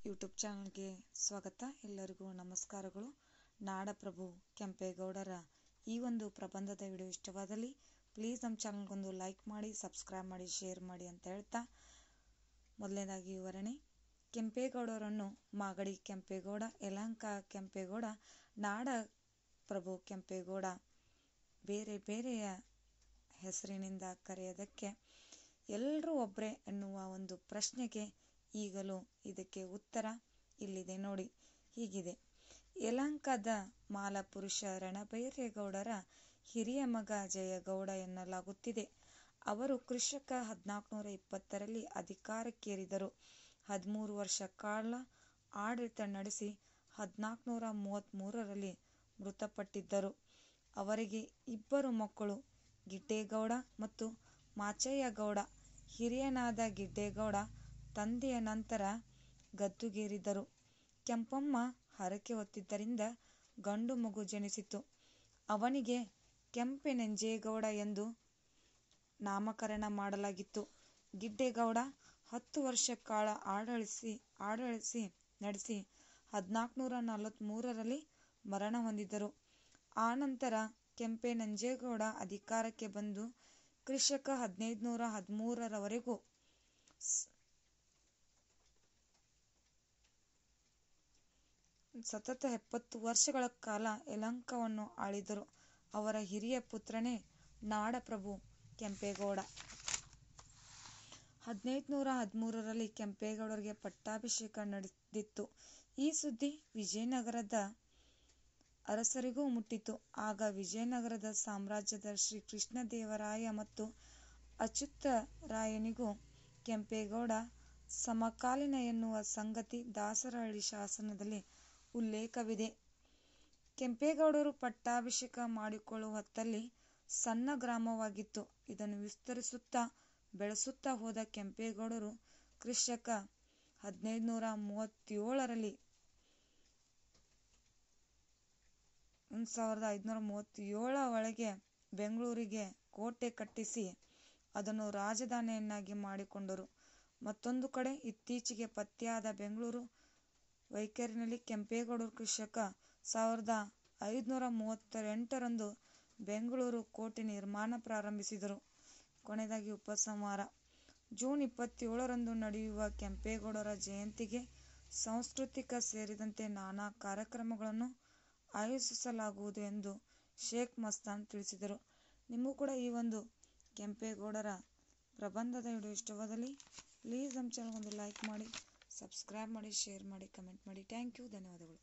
YouTube ಚಾನಲ್ಗೆ ಸ್ವಾಗತ. ಎಲ್ಲರಿಗೂ ನಮಸ್ಕಾರಗಳು. ನಾಡಪ್ರಭು ಕೆಂಪೇಗೌಡರ ಈ ಒಂದು ಪ್ರಬಂಧದ ವಿಡಿಯೋ ಇಷ್ಟವಾದಲ್ಲಿ ಪ್ಲೀಸ್ ನಮ್ಮ ಚಾನಲ್ಗೊಂದು ಲೈಕ್ ಮಾಡಿ, ಸಬ್ಸ್ಕ್ರೈಬ್ ಮಾಡಿ, ಶೇರ್ ಮಾಡಿ ಅಂತ ಹೇಳ್ತಾ, ಮೊದಲನೇದಾಗಿ ವಿವರಣೆ. ಕೆಂಪೇಗೌಡರನ್ನು ಮಾಗಡಿ ಕೆಂಪೇಗೌಡ, ಯಲಹಂಕ ಕೆಂಪೇಗೌಡ, ನಾಡಪ್ರಭು ಕೆಂಪೇಗೌಡ ಬೇರೆ ಬೇರೆಯ ಹೆಸರಿನಿಂದ ಕರೆಯೋದಕ್ಕೆ ಎಲ್ಲರೂ ಒಬ್ಬರೇ ಎನ್ನುವ ಒಂದು ಪ್ರಶ್ನೆಗೆ ಈಗಲೂ ಇದಕ್ಕೆ ಉತ್ತರ ಇಲ್ಲಿದೆ ನೋಡಿ. ಹೀಗಿದೆ: ಯಲಹಂಕದ ಮಾಲಪುರುಷ ರಣಬೈರೇಗೌಡರ ಹಿರಿಯ ಮಗ ಜಯಗೌಡ ಎನ್ನಲಾಗುತ್ತಿದೆ. ಅವರು ಕೃಷಿಕ 1420ರಲ್ಲಿ ಅಧಿಕಾರಕ್ಕೇರಿದರು. 13 ವರ್ಷ ಕಾಲ ಆಡಳಿತ ನಡೆಸಿ 1433ರಲ್ಲಿ ಮೃತಪಟ್ಟಿದ್ದರು. ಅವರಿಗೆ ಇಬ್ಬರು ಮಕ್ಕಳು, ಗಿಡ್ಡೇಗೌಡ ಮತ್ತು ಮಾಚಯ್ಯಗೌಡ. ಹಿರಿಯನಾದ ಗಿಡ್ಡೇಗೌಡ ತಂದೆಯ ನಂತರ ಗದ್ದುಗೇರಿದರು. ಕೆಂಪಮ್ಮ ಹರಕೆ ಹೊತ್ತಿದ್ದರಿಂದ ಗಂಡು ಮಗು ಜನಿಸಿತು. ಅವನಿಗೆ ಕೆಂಪೆನಂಜೇಗೌಡ ಎಂದು ನಾಮಕರಣ ಮಾಡಲಾಗಿತ್ತು. ಗಿಡ್ಡೇಗೌಡ 10 ವರ್ಷ ಕಾಲ ಆಡಳಿಸಿ ನಡೆಸಿ 1443ರಲ್ಲಿ ಮರಣ ಹೊಂದಿದರು. ಆನಂತರ ಕೆಂಪೆನಂಜೇಗೌಡ ಅಧಿಕಾರಕ್ಕೆ ಬಂದು ಕೃಷಿಕ 1513ರವರೆಗೂ ಸತತ 70 ವರ್ಷಗಳ ಕಾಲ ಯಲಹಂಕವನ್ನು ಆಳಿದರು. ಅವರ ಹಿರಿಯ ಪುತ್ರನೇ ನಾಡಪ್ರಭು ಕೆಂಪೇಗೌಡ. 1513ರಲ್ಲಿ ಕೆಂಪೇಗೌಡರಿಗೆ ಪಟ್ಟಾಭಿಷೇಕ ನಡೆದಿತ್ತು. ಈ ಸುದ್ದಿ ವಿಜಯನಗರದ ಅರಸರಿಗೂ ಮುಟ್ಟಿತು. ಆಗ ವಿಜಯನಗರದ ಸಾಮ್ರಾಜ್ಯದ ಶ್ರೀ ಕೃಷ್ಣದೇವರಾಯ ಮತ್ತು ಅಚ್ಯುತರಾಯನಿಗೂ ಕೆಂಪೇಗೌಡ ಸಮಕಾಲೀನ ಎನ್ನುವ ಸಂಗತಿ ದಾಸರಹಳ್ಳಿ ಶಾಸನದಲ್ಲಿ ಉಲ್ಲೇಖವಿದೆ. ಕೆಂಪೇಗೌಡರು ಪಟ್ಟಾಭಿಷೇಕ ಮಾಡಿಕೊಳ್ಳುವ ಹೊತ್ತಲ್ಲಿ ಸಣ್ಣ ಗ್ರಾಮವಾಗಿತ್ತು. ಇದನ್ನು ವಿಸ್ತರಿಸುತ್ತಾ ಬೆಳೆಸುತ್ತಾ ಹೋದ ಕೆಂಪೇಗೌಡರು ಕ್ರಿಶಕ 1537 ಒಳಗೆ ಬೆಂಗಳೂರಿಗೆ ಕೋಟೆ ಕಟ್ಟಿಸಿ ಅದನ್ನು ರಾಜಧಾನಿಯನ್ನಾಗಿ ಮಾಡಿಕೊಂಡರು. ಮತ್ತೊಂದು ಕಡೆ ಇತ್ತೀಚೆಗೆ ಪತ್ತೆಯಾದ ಬೆಂಗಳೂರು ವೈಖರಿನಲ್ಲಿ ಕೆಂಪೇಗೌಡರು ಕ್ರಿಶಕ 1538ರಂದು ಬೆಂಗಳೂರು ಕೋಟೆ ನಿರ್ಮಾಣ ಪ್ರಾರಂಭಿಸಿದರು. ಕೊನೆಯದಾಗಿ ಉಪಸಂಹಾರ. ಜೂನ್ 27ರಂದು ನಡೆಯುವ ಕೆಂಪೇಗೌಡರ ಜಯಂತಿಗೆ ಸಾಂಸ್ಕೃತಿಕ ಸೇರಿದಂತೆ ನಾನಾ ಕಾರ್ಯಕ್ರಮಗಳನ್ನು ಆಯೋಜಿಸಲಾಗುವುದು ಎಂದು ಶೇಖ್ ಮಸ್ತಾನ್ ತಿಳಿಸಿದರು. ನಿಮಗೂ ಕೂಡ ಈ ಒಂದು ಕೆಂಪೇಗೌಡರ ಪ್ರಬಂಧದ ವಿಡಿಯೋ ಇಷ್ಟವಾದಲ್ಲಿ ಪ್ಲೀಸ್ ನಮ್ಮ ಚಾನಲ್ಗೊಂದು ಲೈಕ್ ಮಾಡಿ, ಸಬ್ಸ್ಕ್ರೈಬ್ ಮಾಡಿ, ಶೇರ್ ಮಾಡಿ, ಕಮೆಂಟ್ ಮಾಡಿ. Thank you. ಧನ್ಯವಾದಗಳು.